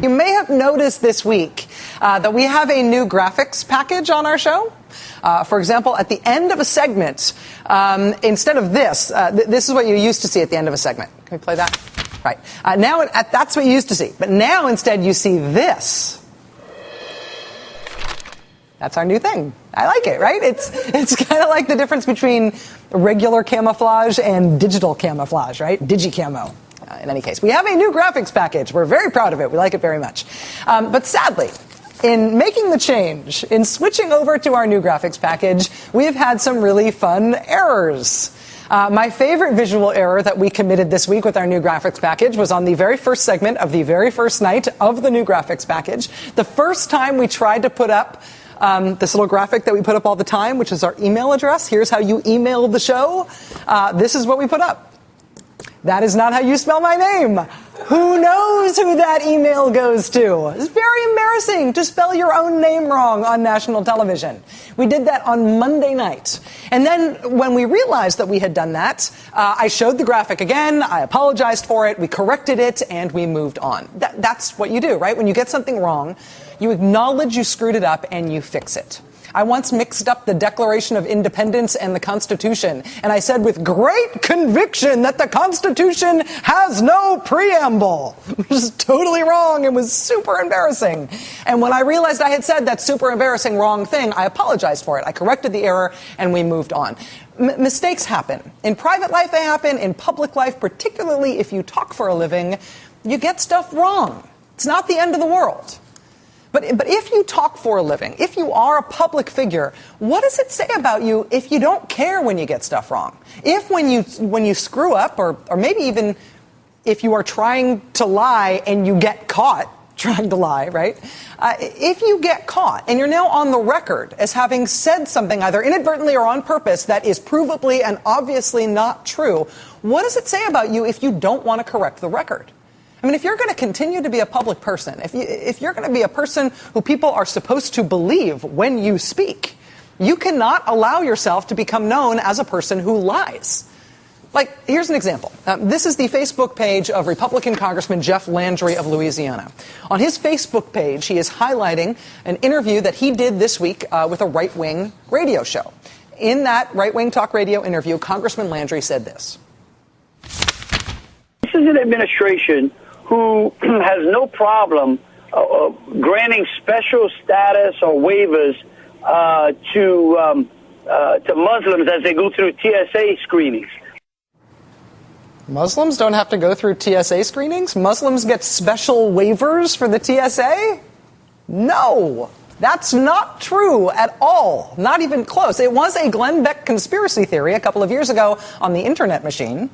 You may have noticed this week that we have a new graphics package on our show. For example, at the end of a segment, instead of this, this is what you used to see at the end of a segment. Can we play that? Right. Now, that's what you used to see. But now, instead, you see this. That's our new thing. I like it, right? It's kind of like the difference between regular camouflage and digital camouflage, right? Digi-camo. In any case, we have a new graphics package. We're very proud of it. We like it very much. But sadly, in making the change, in switching over to our new graphics package, we have had some really fun errors. My favorite visual error that we committed this week with our new graphics package was on the very first segment of the very first night of the new graphics package. The first time we tried to put up this little graphic that we put up all the time, which is our email address. Here's how you email the show. This is what we put up. That is not how you spell my name. Who knows who that email goes to? It's very embarrassing to spell your own name wrong on national television. We did that on Monday night. And then when we realized that we had done that, I showed the graphic again. I apologized for it. We corrected it, and we moved on. That's what you do, right? When you get something wrong, you acknowledge you screwed it up and you fix it. I once mixed up the Declaration of Independence and the Constitution, and I said with great conviction that the Constitution has no preamble, which is totally wrong. It was super embarrassing. And when I realized I had said that super embarrassing wrong thing, I apologized for it. I corrected the error, and we moved on. Mistakes happen. In private life, they happen. In public life, particularly if you talk for a living, you get stuff wrong. It's not the end of the world. But if you talk for a living, if you are a public figure, what does it say about you if you don't care when you get stuff wrong? If when you screw up, or maybe even if you are trying to lie and you get caught trying to lie, right? If you get caught and you're now on the record as having said something either inadvertently or on purpose that is provably and obviously not true, what does it say about you if you don't want to correct the record? I mean, if you're going to continue to be a public person, if you're going to be a person who people are supposed to believe when you speak, you cannot allow yourself to become known as a person who lies. Like, here's an example. This is the Facebook page of Republican Congressman Jeff Landry of Louisiana. On his Facebook page, he is highlighting an interview that he did this week with a right-wing radio show. In that right-wing talk radio interview, Congressman Landry said this. This is an administration who has no problem granting special status or waivers to Muslims as they go through TSA screenings. Muslims don't have to go through TSA screenings? Muslims get special waivers for the TSA? No, that's not true at all. Not even close. It was a Glenn Beck conspiracy theory a couple of years ago on the Internet machine.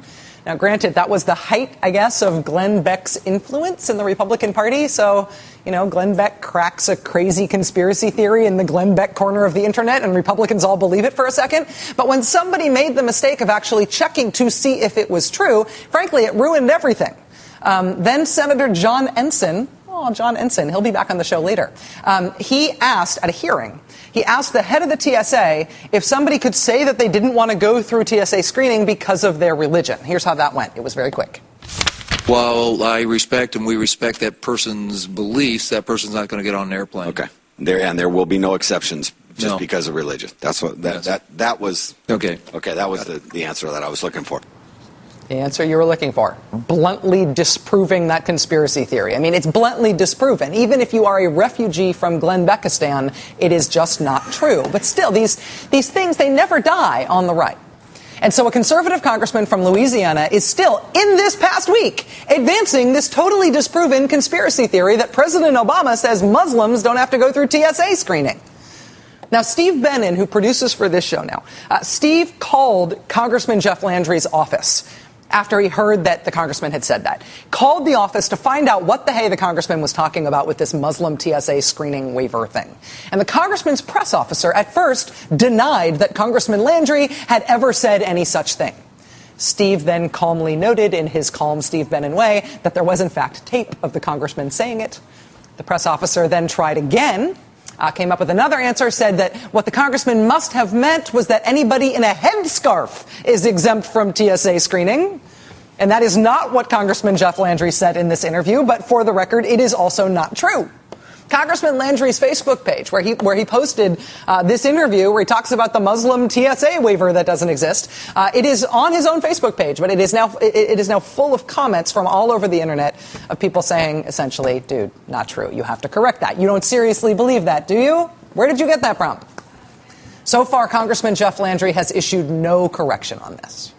Now, granted, that was the height, I guess, of Glenn Beck's influence in the Republican Party. So, you know, Glenn Beck cracks a crazy conspiracy theory in the Glenn Beck corner of the Internet, and Republicans all believe it for a second. But when somebody made the mistake of actually checking to see if it was true, frankly, it ruined everything. Then Senator John Ensign, he'll be back on the show later. He asked at a hearing, he asked the head of the TSA if somebody could say that they didn't want to go through TSA screening because of their religion. Here's how that went. It was very quick. Well, I respect and we respect that person's beliefs. That person's not going to get on an airplane. Okay. There will be no exceptions just because of religion. That's what that was. Okay. Okay, that was the answer that I was looking for. The answer you were looking for. Bluntly disproving that conspiracy theory. I mean, it's bluntly disproven. Even if you are a refugee from Glenbeckistan, it is just not true. But still, these things, they never die on the right. And so a conservative congressman from Louisiana is still, in this past week, advancing this totally disproven conspiracy theory that President Obama says Muslims don't have to go through TSA screening. Now, Steve Bannon, who produces for this show now, Steve called Congressman Jeff Landry's office after he heard that the congressman had said that. Called the office to find out what the hey the congressman was talking about with this Muslim TSA screening waiver thing. And the congressman's press officer at first denied that Congressman Landry had ever said any such thing. Steve then calmly noted in his calm Steve Bannon way that there was in fact tape of the congressman saying it. The press officer then tried again, came up with another answer, said that what the congressman must have meant was that anybody in a headscarf is exempt from TSA screening. And that is not what Congressman Jeff Landry said in this interview, but for the record, it is also not true. Congressman Landry's Facebook page, where he posted this interview, where he talks about the Muslim TSA waiver that doesn't exist, it is on his own Facebook page, but it is now full of comments from all over the internet of people saying, essentially, dude, not true. You have to correct that. You don't seriously believe that, do you? Where did you get that from? So far, Congressman Jeff Landry has issued no correction on this.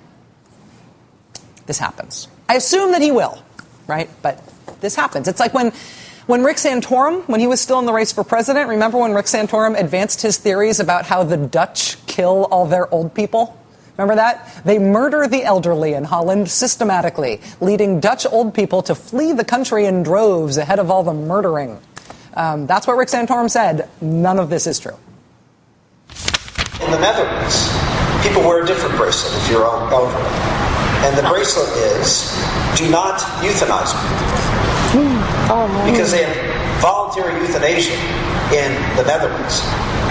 This happens. I assume that he will, right? But this happens. It's like when Rick Santorum, when he was still in the race for president, remember when Rick Santorum advanced his theories about how the Dutch kill all their old people? Remember that? They murder the elderly in Holland systematically, leading Dutch old people to flee the country in droves ahead of all the murdering. That's what Rick Santorum said. None of this is true. In the Netherlands, people wear a different bracelet if you're elderly. And the bracelet is, do not euthanize me. Because they have voluntary euthanasia in the Netherlands.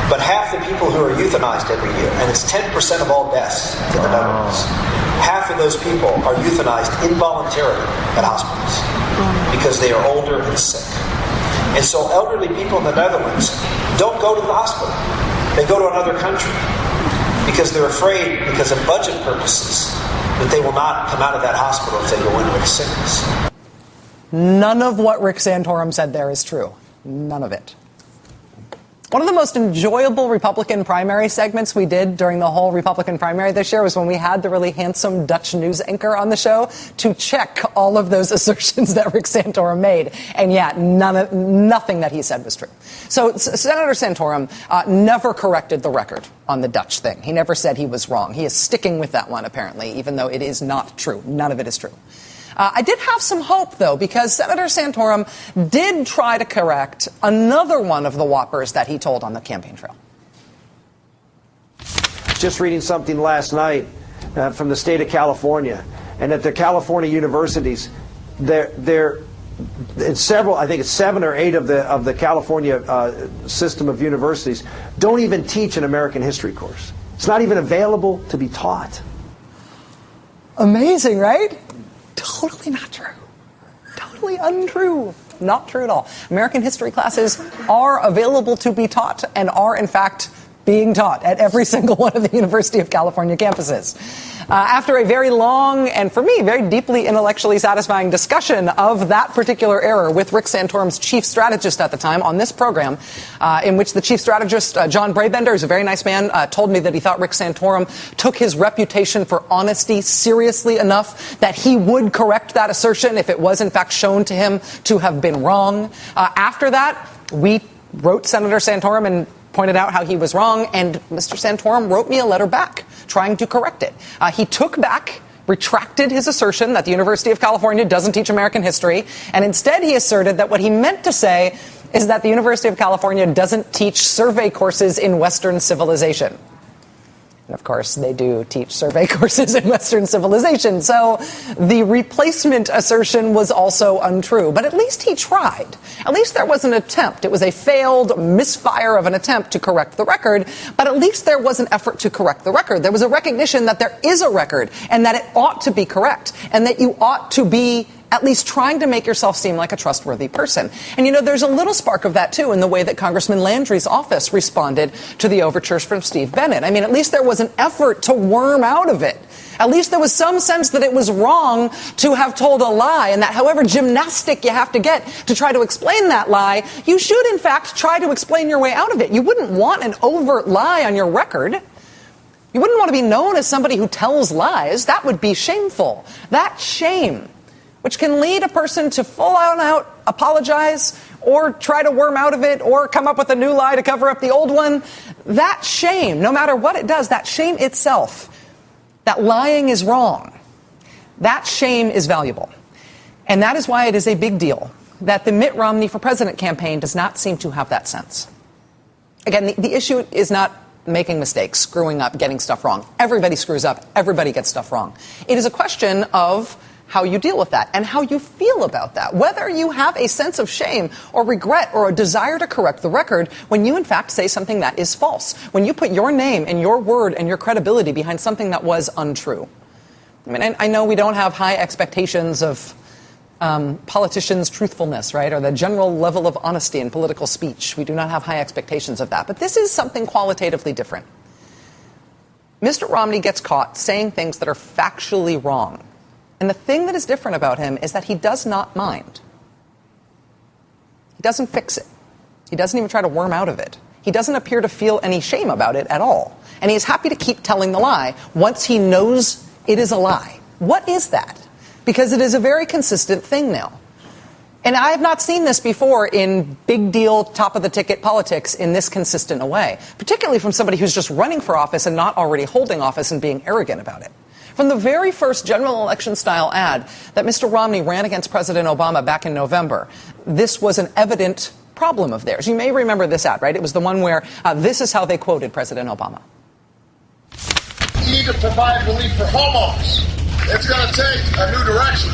But half the people who are euthanized every year, and it's 10% of all deaths in the Netherlands, half of those people are euthanized involuntarily at hospitals because they are older and sick. And so elderly people in the Netherlands don't go to the hospital. They go to another country because they're afraid, because of budget purposes, that they will not come out of that hospital if they go in with sickness. None of what Rick Santorum said there is true. None of it. One of the most enjoyable Republican primary segments we did during the whole Republican primary this year was when we had the really handsome Dutch news anchor on the show to check all of those assertions that Rick Santorum made. And yet, nothing that he said was true. So Senator Santorum never corrected the record on the Dutch thing. He never said he was wrong. He is sticking with that one, apparently, even though it is not true. None of it is true. I did have some hope, though, because Senator Santorum did try to correct another one of the whoppers that he told on the campaign trail. Just reading something last night from the state of California, and at the California universities, in several, I think it's 7 or 8 of the California system of universities, don't even teach an American history course. It's not even available to be taught. Amazing, right? Totally not true. Totally untrue. Not true at all. American history classes are available to be taught and are, in fact, being taught at every single one of the University of California campuses. After a very long and, for me, very deeply intellectually satisfying discussion of that particular error with Rick Santorum's chief strategist at the time on this program, in which the chief strategist, John Brabender, who's a very nice man, told me that he thought Rick Santorum took his reputation for honesty seriously enough that he would correct that assertion if it was, in fact, shown to him to have been wrong. After that, we wrote Senator Santorum and pointed out how he was wrong, and Mr. Santorum wrote me a letter back trying to correct it. He retracted his assertion that the University of California doesn't teach American history, and instead he asserted that what he meant to say is that the University of California doesn't teach survey courses in Western civilization. And of course, they do teach survey courses in Western civilization, so the replacement assertion was also untrue. But at least he tried. At least there was an attempt. It was a failed misfire of an attempt to correct the record, but at least there was an effort to correct the record. There was a recognition that there is a record and that it ought to be correct and that you ought to be at least trying to make yourself seem like a trustworthy person. And, you know, there's a little spark of that, too, in the way that Congressman Landry's office responded to the overtures from Steve Bannon. I mean, at least there was an effort to worm out of it. At least there was some sense that it was wrong to have told a lie, and that however gymnastic you have to get to try to explain that lie, you should, in fact, try to explain your way out of it. You wouldn't want an overt lie on your record. You wouldn't want to be known as somebody who tells lies. That would be shameful. That shame, which can lead a person to full out apologize or try to worm out of it or come up with a new lie to cover up the old one. That shame, no matter what it does, that shame itself, that lying is wrong, that shame is valuable. And that is why it is a big deal that the Mitt Romney for President campaign does not seem to have that sense. Again, the issue is not making mistakes, screwing up, getting stuff wrong. Everybody screws up. Everybody gets stuff wrong. It is a question of how you deal with that and how you feel about that, whether you have a sense of shame or regret or a desire to correct the record when you, in fact, say something that is false, when you put your name and your word and your credibility behind something that was untrue. I mean, I know we don't have high expectations of politicians' truthfulness, right, or the general level of honesty in political speech. We do not have high expectations of that. But this is something qualitatively different. Mr. Romney gets caught saying things that are factually wrong. And the thing that is different about him is that he does not mind. He doesn't fix it. He doesn't even try to worm out of it. He doesn't appear to feel any shame about it at all. And he is happy to keep telling the lie once he knows it is a lie. What is that? Because it is a very consistent thing now. And I have not seen this before in big deal, top of the ticket politics in this consistent a way, particularly from somebody who's just running for office and not already holding office and being arrogant about it. From the very first general election style ad that Mr. Romney ran against President Obama back in November, this was an evident problem of theirs. You may remember this ad, right? It was the one where this is how they quoted President Obama. We need to provide relief for homeowners. It's going to take a new direction.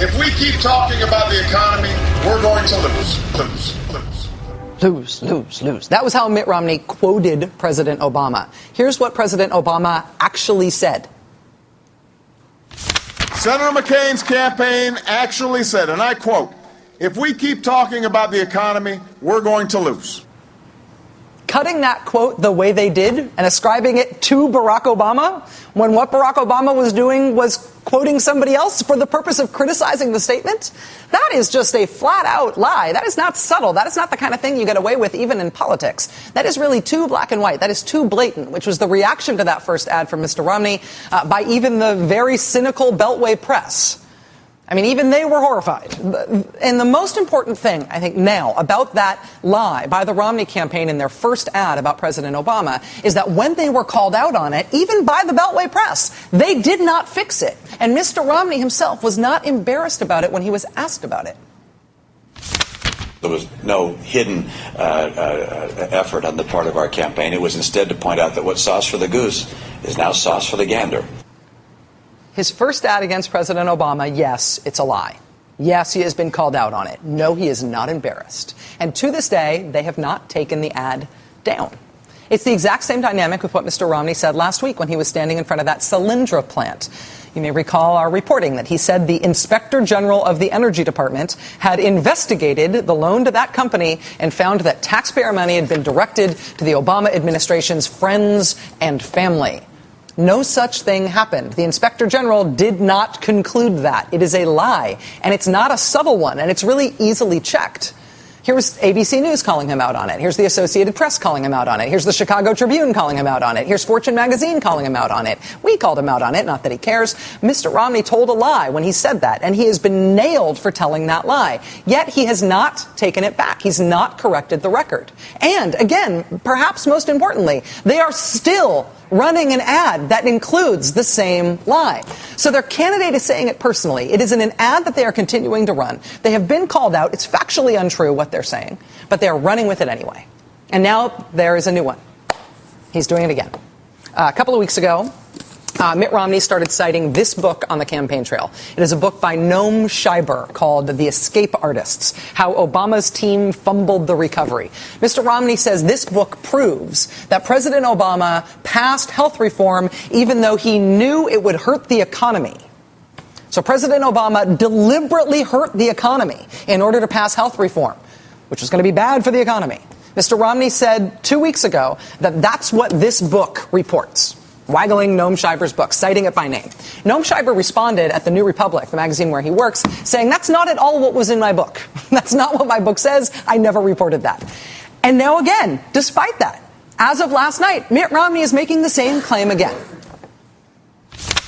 If we keep talking about the economy, we're going to lose. That was how Mitt Romney quoted President Obama. Here's what President Obama actually said. Senator McCain's campaign actually said, and I quote, "If we keep talking about the economy, we're going to lose." Cutting that quote the way they did and ascribing it to Barack Obama when what Barack Obama was doing was quoting somebody else for the purpose of criticizing the statement, that is just a flat-out lie. That is not subtle. That is not the kind of thing you get away with even in politics. That is really too black and white. That is too blatant, which was the reaction to that first ad from Mr. Romney by even the very cynical Beltway press. I mean, even they were horrified. And the most important thing, I think, now about that lie by the Romney campaign in their first ad about President Obama is that when they were called out on it, even by the Beltway press, they did not fix it. And Mr. Romney himself was not embarrassed about it when he was asked about it. There was no hidden effort on the part of our campaign. It was instead to point out that what's sauce for the goose is now sauce for the gander. His first ad against President Obama, yes, it's a lie. Yes, he has been called out on it. No, he is not embarrassed. And to this day, they have not taken the ad down. It's the exact same dynamic with what Mr. Romney said last week when he was standing in front of that Solyndra plant. You may recall our reporting that he said the Inspector General of the Energy Department had investigated the loan to that company and found that taxpayer money had been directed to the Obama administration's friends and family. No such thing happened. The Inspector General did not conclude that. It is a lie, and it's not a subtle one, and it's really easily checked. Here's ABC News calling him out on it. Here's the Associated Press calling him out on it. Here's the Chicago Tribune calling him out on it. Here's Fortune magazine calling him out on it. We called him out on it, not that he cares. Mr. Romney told a lie when he said that, and he has been nailed for telling that lie. Yet he has not taken it back. He's not corrected the record. And, again, perhaps most importantly, they are still running an ad that includes the same lie. So their candidate is saying it personally. It is in an ad that they are continuing to run. They have been called out. It's factually untrue what they're saying, but they are running with it anyway. And now there is a new one. He's doing it again. A couple of weeks ago, Mitt Romney started citing this book on the campaign trail. It is a book by Noam Scheiber called The Escape Artists, How Obama's Team Fumbled the Recovery. Mr. Romney says this book proves that President Obama passed health reform even though he knew it would hurt the economy. So President Obama deliberately hurt the economy in order to pass health reform, which was going to be bad for the economy. Mr. Romney said 2 weeks ago that that's what this book reports. Waggling Noam Scheiber's book, citing it by name. Noam Scheiber responded at the New Republic, the magazine where he works, saying, that's not at all what was in my book. That's not what my book says. I never reported that. And now again, despite that, as of last night, Mitt Romney is making the same claim again.